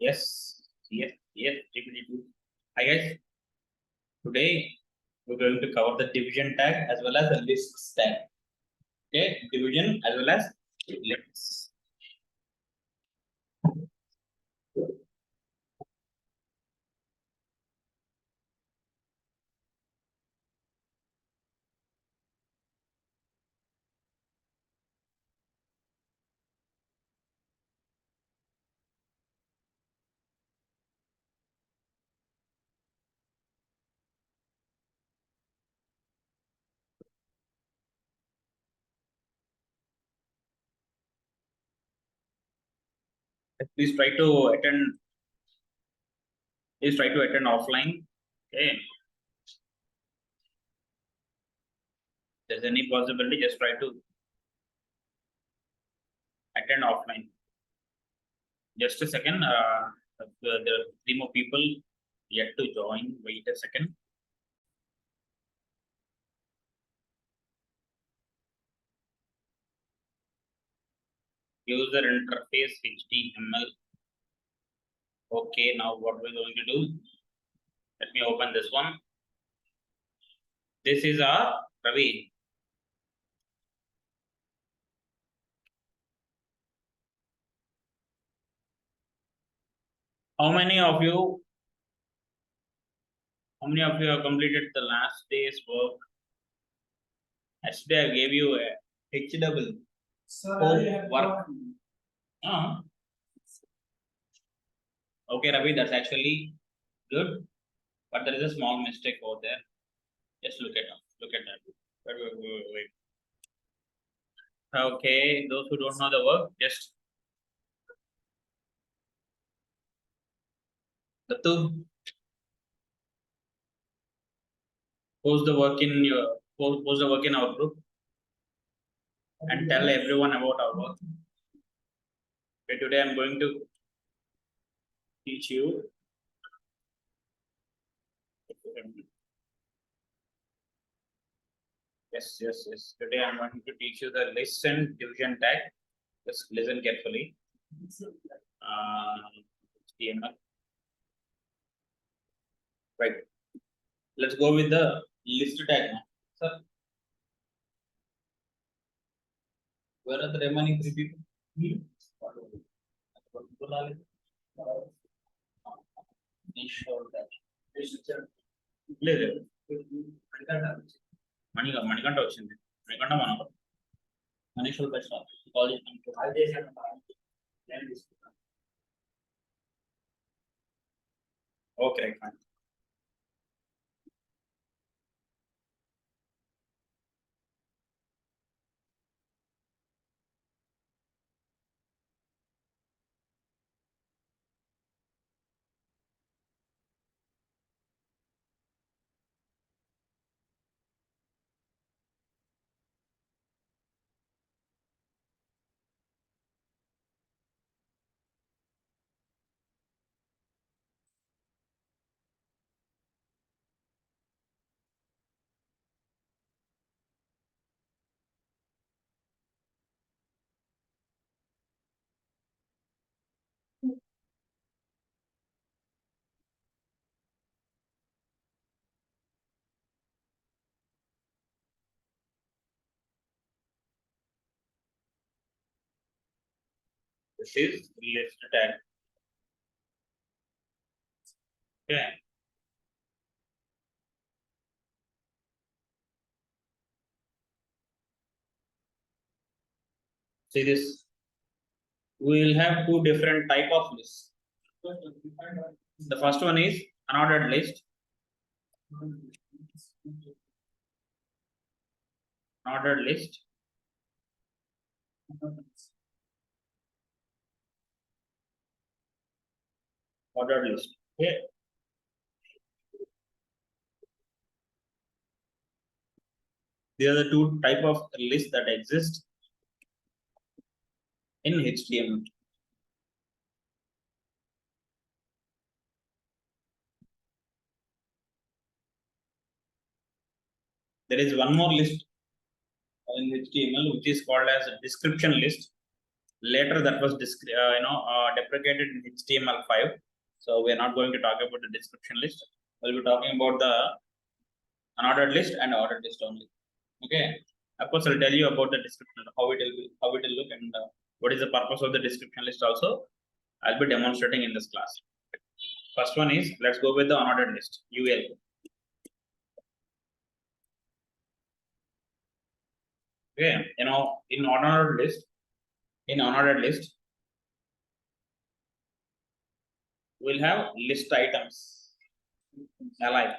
Yes, yes, yes, definitely. Hi guys, today we're going to cover the division tag as well as the lists tag. Okay, division as well as lists. Please try to attend. Please try to attend offline. Okay, if there's any possibility, just try to attend offline. Just a second. There are three more people yet to join. Wait a second. User interface HTML. Okay, now what we're going to do? Let me open this one. This is our Ravi. How many of you have completed the last day's work? Yesterday I gave you a H double. Work. Okay, Ravi, that's actually good, but there is a small mistake over there. Just look at that. Wait. Okay, those who don't know the work, just Datu, post the work in our group and tell everyone about our work. Okay, today I'm going to teach you. Yes. Today I'm going to teach you the list and division tag. Just listen carefully. HTML. Right. Let's go with the list tag now. Sir, where are the remaining three people? లేదు మణికంఠ వచ్చింది మణికంఠ మనం Manish call చేసాను okay right fine This is list tag. Okay. See this. We will have two different type of lists. The first one is unordered list. Unordered list. Ordered list. Okay. These are the two type of lists that exist in HTML. There is one more list in HTML which is called as a description list. Later that was deprecated in HTML5. So we are not going to talk about the description list. We'll be talking about the unordered list and ordered list only. Okay. Of course, I'll tell you about the description, how it will look, and what is the purpose of the description list. Also, I'll be demonstrating in this class. First one is, let's go with the unordered list. UL. Okay. In unordered list, we'll have list items. Li.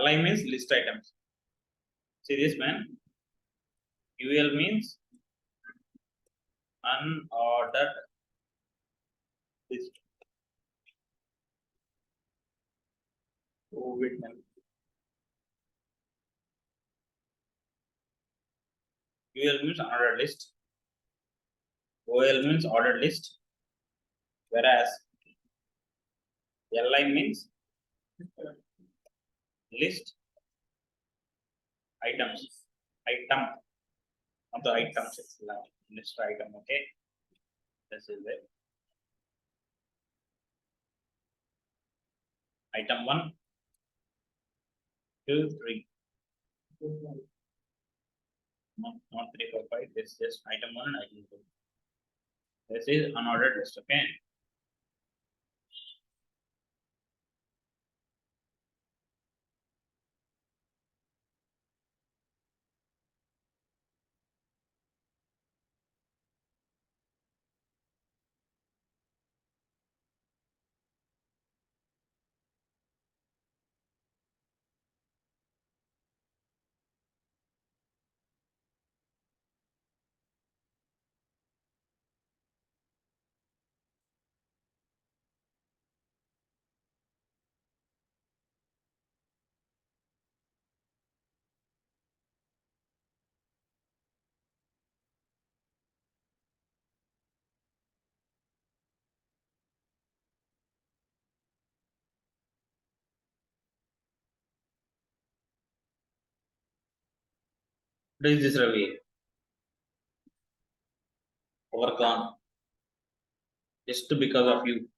Li means list items. See this man. UL means unordered list. UL means unordered list. OL means ordered list. Whereas Li means list items. Item of the items. It's list item. Okay. This is it. Item 1, 2, 3. Not 3, 4, 5. This is just item 1 and item 2. This is unordered list. Okay. What is this, Ravi? Overgone. Just because of you.